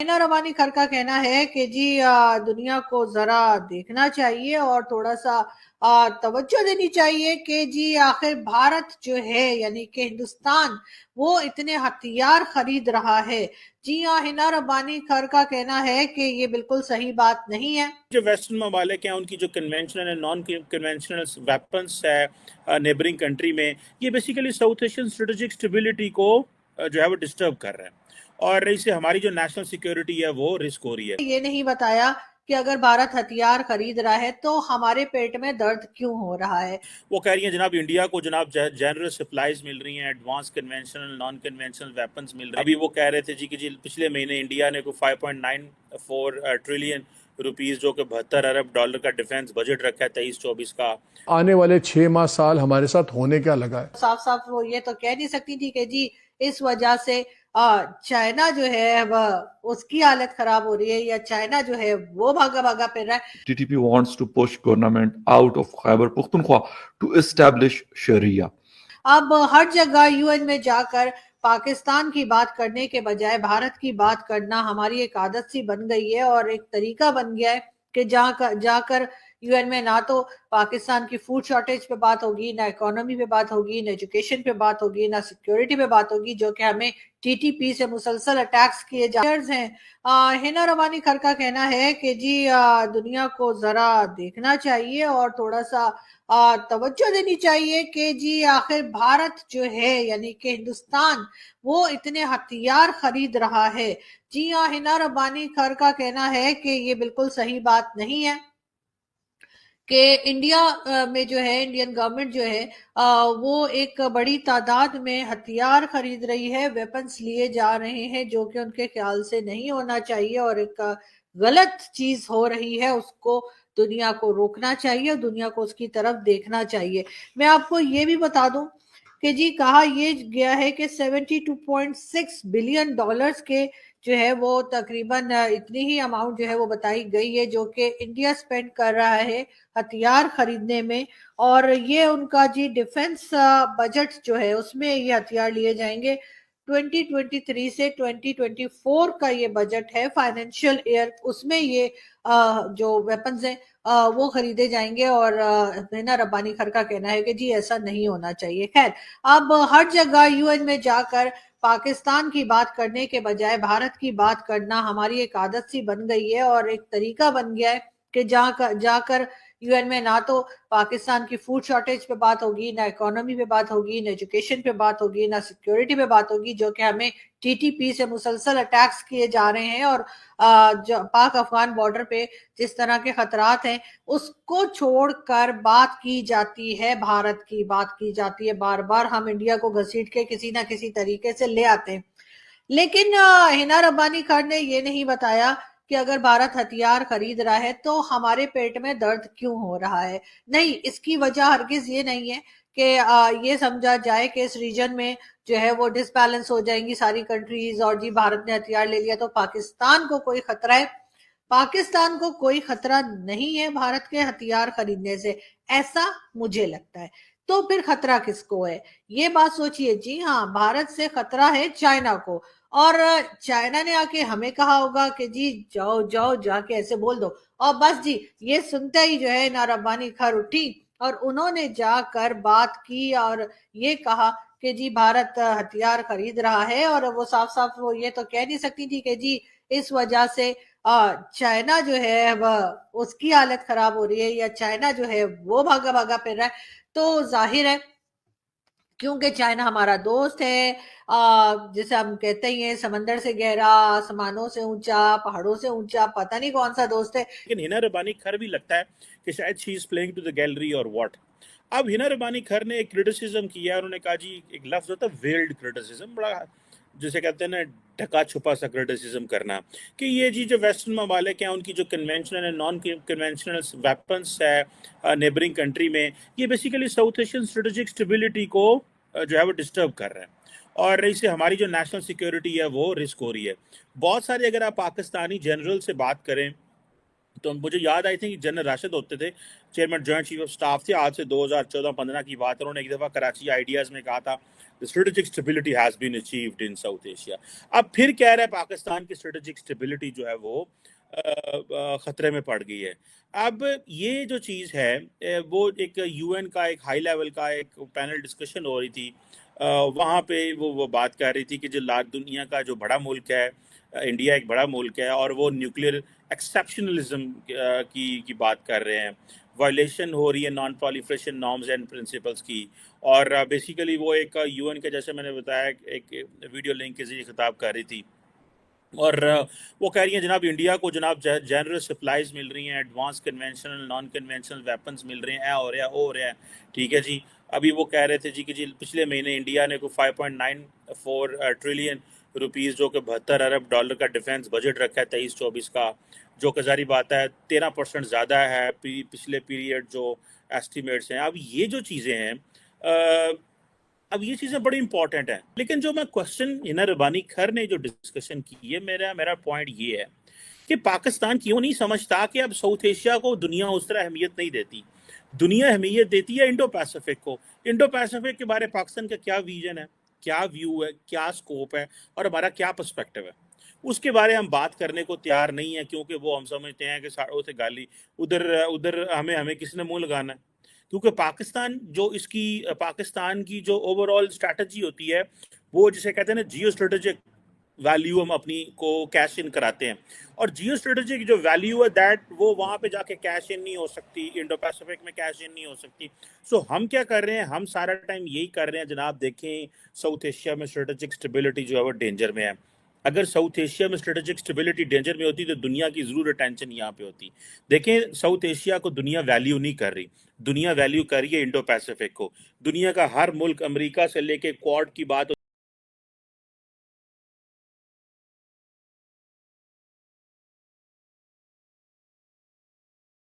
हिना रबानी खर का कहना है कि जी दुनिया को जरा देखना चाहिए और थोड़ा सा तवज्जो देनी चाहिए कि जी आखिर भारत जो है यानी कि हिंदुस्तान वो इतने हथियार खरीद रहा है। जी हाँ, हिना रबानी खर का कहना है कि ये बिल्कुल सही बात नहीं है। जो वेस्टर्न ममालिक हैं उनकी जो conventional and non conventional weapons है नेबरिंग कंट्री में, ये basically south Asian strategic stability को जो है वो डिस्टर्ब कर रहे हैं और इससे हमारी जो नेशनल सिक्योरिटी है वो रिस्क हो रही है। ये नहीं बताया कि अगर भारत हथियार खरीद रहा है तो हमारे पेट में दर्द क्यों हो रहा है। वो कह रही हैं जनाब इंडिया को जनाब जनरल सप्लाईज मिल रही हैं, advance conventional non conventional weapons मिल रहे हैं। अभी वो कह रहे थे जी कि जी पिछले महीने इंडिया ने को 5.94 ट्रिलियन रुपीस जो कि 72 अरब डॉलर का डिफेंस बजट रखा है 23-24 का। आने वाले 6 माह साल हमारे साथ होने क्या लगा है। साफ साफ वो ये तो कह नहीं सकती थी कि जी इस वजह से चाइना जो है वह उसकी हालत खराब हो रही है या चाइना जो है वो भागा भागा फिर रहा है। TTP wants to push government out of Khyber Pakhtunkhwa to establish Sharia. अब हर जगह यूएन में जाकर पाकिस्तान की बात करने के बजाय भारत की बात करना हमारी एक आदत सी बन गई है और एक तरीका बन गया है कि जाकर यूएन में ना तो पाकिस्तान की फूड शॉर्टेज पे बात होगी, ना इकोनॉमी पे बात होगी, ना एजुकेशन पे बात होगी, ना सिक्योरिटी पे बात होगी, जो कि हमें टीटीपी से मुसलसल अटैक्स किए जा रहे हैं। हिना रबानी खर का कहना है कि जी दुनिया को जरा देखना चाहिए और थोड़ा सा तवज्जो देनी चाहिए कि जी आखिर भारत जो है यानी कि हिंदुस्तान वो इतने हथियार खरीद रहा है। जी हाँ, हिना रबानी खर का कहना है कि ये बिल्कुल सही बात नहीं है कि इंडिया में जो है इंडियन गवर्नमेंट जो है वो एक बड़ी तादाद में हथियार खरीद रही है, वेपन्स लिए जा रहे हैं जो कि उनके ख्याल से नहीं होना चाहिए और एक गलत चीज हो रही है, उसको दुनिया को रोकना चाहिए और दुनिया को उसकी तरफ देखना चाहिए। मैं आपको ये भी बता दूं कि जी कहा ये गया है कि 72.6 बिलियन डॉलर्स के जो है वो तकरीबन इतनी ही अमाउंट जो है वो बताई गई है जो कि इंडिया स्पेंड कर रहा है हथियार खरीदने में। और ये उनका जी डिफेंस बजट जो है उसमें ये हथियार लिए जाएंगे। 2023 से 2024 का ये बजट है फाइनेंशियल ईयर, उसमें ये जो वेपन्स हैं वो खरीदे जाएंगे और हिना रब्बानी खर का कहना है कि जी ऐसा नहीं होना चाहिए। खैर, अब हर जगह यूएन में जाकर पाकिस्तान की बात करने के बजाय भारत की बात करना हमारी एक आदत सी बन गई है और एक तरीका बन गया है कि जाकर यूएन में ना तो पाकिस्तान की फूड शॉर्टेज पे बात होगी, ना इकोनॉमी पे बात होगी, ना एजुकेशन पे बात होगी, ना सिक्योरिटी पे बात होगी, जो कि हमें टीटीपी से मुसलसल अटैक्स किए जा रहे हैं और जो पाक अफगान बॉर्डर पे जिस तरह के खतरात हैं उसको छोड़कर बात की जाती है, भारत की बात की जाती है। बार बार हम इंडिया को घसीट के किसी ना किसी तरीके से ले आते हैं, लेकिन हिना रब्बानी खान ने ये नहीं बताया कि अगर भारत हथियार खरीद रहा है तो हमारे पेट में दर्द क्यों हो रहा है। नहीं, इसकी वजह हरगिज ये नहीं है कि ये समझा जाए कि इस रीजन में जो है वो डिसबैलेंस हो जाएंगी सारी कंट्रीज और जी भारत ने हथियार ले लिया तो पाकिस्तान को कोई खतरा है। पाकिस्तान को कोई खतरा नहीं है भारत के हथियार खरीदने से, ऐसा मुझे लगता है। तो फिर खतरा किसको है, ये बात सोचिए। जी हाँ, भारत से खतरा है चाइना को और चाइना ने आके हमें कहा होगा कि जी जाओ जाओ जाके ऐसे बोल दो और बस जी ये सुनते ही जो है ना रब्बानी खर उठी और उन्होंने जाकर बात की और ये कहा कि जी भारत हथियार खरीद रहा है और वो साफ साफ वो ये तो कह नहीं सकती थी कि जी इस वजह से चाइना जो है वह उसकी हालत खराब हो रही है या चाइना जो है वो भागा भागा फिर रहा है। तो जाहिर है क्योंकि चाइना हमारा दोस्त है, जैसे हम कहते ही हैं समंदर से गहरा, आसमानों से ऊंचा, पहाड़ों से ऊंचा, पता नहीं कौन सा दोस्त है। लेकिन हिना रब्बानी खर भी लगता है कि शायद she is playing to the gallery और व्हाट। अब हिना रब्बानी खर ने एक क्रिटिसिज्म किया, उन्होंने कहा जी एक लफ्ज होता है वेल्ड क्रिटिसिज्म, बड़ा जिसे कहते हैं ना ढका छुपा सा क्रिटिसिज्म करना, कि ये जी जो वेस्टर्न ममालिक हैं उनकी जो conventional and non conventional weapons है नेबरिंग कंट्री में, ये basically south Asian strategic stability को जो है वो डिस्टर्ब कर रहे हैं और इससे हमारी जो नेशनल सिक्योरिटी है वो रिस्क हो रही है। बहुत सारे अगर आप पाकिस्तानी जनरल से बात करें تو مجھے یاد آئی تھی کہ جنرل راشد ہوتے تھے، chairman joint chief of staff تھے، آج سے 2014-15 کی بات ہے، انہوں نے ایک دفعہ کراچی آئیڈیاز میں کہا تھا strategic stability has been achieved in South Asia. اب پھر کہہ رہا ہے پاکستان کی اسٹریٹجک اسٹیبلٹی جو ہے وہ خطرے میں پڑ گئی ہے. اب یہ جو چیز ہے وہ ایک یو این کا ایک ہائی لیول کا ایک پینل ڈسکشن ہو رہی تھی، وہاں پہ وہ بات کر رہی تھی کہ جو دنیا کا جو بڑا ملک ہے، انڈیا ایک بڑا ملک ہے، اور وہ نیوکلیئر ایکسیپشنلزم کی بات کر رہے ہیں، وائلیشن ہو رہی ہے نان پالیفریشن نارمز اینڈ پرنسپلس کی. اور بیسیکلی وہ ایک یو این کے جیسے میں نے بتایا ایک ویڈیو لنک کے ذریعے خطاب کر رہی تھی، اور وہ کہہ رہی ہیں جناب انڈیا کو جناب جنرس سپلائز مل رہی ہیں، advance conventional naan conventional weapons مل رہے ہیں، ہو رہا ہے ہو رہا ہے. ٹھیک ہے جی. ابھی وہ کہہ رہے تھے جی کہ جی پچھلے مہینے انڈیا نے کوئی 5.94 ٹریلین روپیز جو کہ 72 ارب ڈالر کا ڈیفینس بجٹ رکھا ہے 23-24 کا، جو کہ ظاہری بات ہے 13% زیادہ ہے پچھلے پیریڈ جو ایسٹیمیٹس ہیں. اب یہ جو چیزیں ہیں اب یہ چیزیں بڑی امپورٹنٹ ہیں. لیکن جو میں کوشچن ہنا ربانی کھر نے جو ڈسکشن کی ہے، میرا پوائنٹ یہ ہے کہ پاکستان کیوں نہیں سمجھتا کہ اب ساؤتھ ایشیا کو دنیا اس طرح اہمیت نہیں دیتی. دنیا اہمیت دیتی ہے انڈو پیسفک کو. انڈو پیسفک کے بارے پاکستان کا کیا ویژن ہے، کیا ویو ہے، کیا سکوپ ہے، اور ہمارا کیا پرسپیکٹو ہے، اس کے بارے ہم بات کرنے کو تیار نہیں ہے، کیونکہ وہ ہم سمجھتے ہیں کہ ساڑھوں سے گالی ادھر ہمیں کس نے منہ لگانا ہے. کیونکہ پاکستان کی جو اوور آل اسٹریٹجی ہوتی ہے وہ جسے کہتے ہیں نا جیو اسٹریٹجک ویلیو، ہم اپنی کو کیش ان کراتے ہیں، اور جیو اسٹریٹجک جو ویلیو ہے دیٹ وہ وہاں پہ جا کے کیش ان نہیں ہو سکتی، انڈو پیسفک میں کیش ان نہیں ہو سکتی. سو ہم کیا کر رہے ہیں، ہم سارا ٹائم یہی کر رہے ہیں جناب. دیکھیں ساؤتھ ایشیا میں اسٹریٹجک اسٹیبلٹی جو ہے وہ ڈینجر میں ہے. اگر ساؤتھ ایشیا میں اسٹریٹجک اسٹیبلٹی ڈینجر میں ہوتی تو دنیا کی ضرور اٹینشن یہاں پہ ہوتی. دیکھیں ساؤتھ ایشیا کو دنیا ویلیو نہیں کر رہی، دنیا ویلیو کر رہی ہے انڈو پیسفک کو. دنیا کا ہر ملک، امریکہ سے لے کے کوڈ کی بات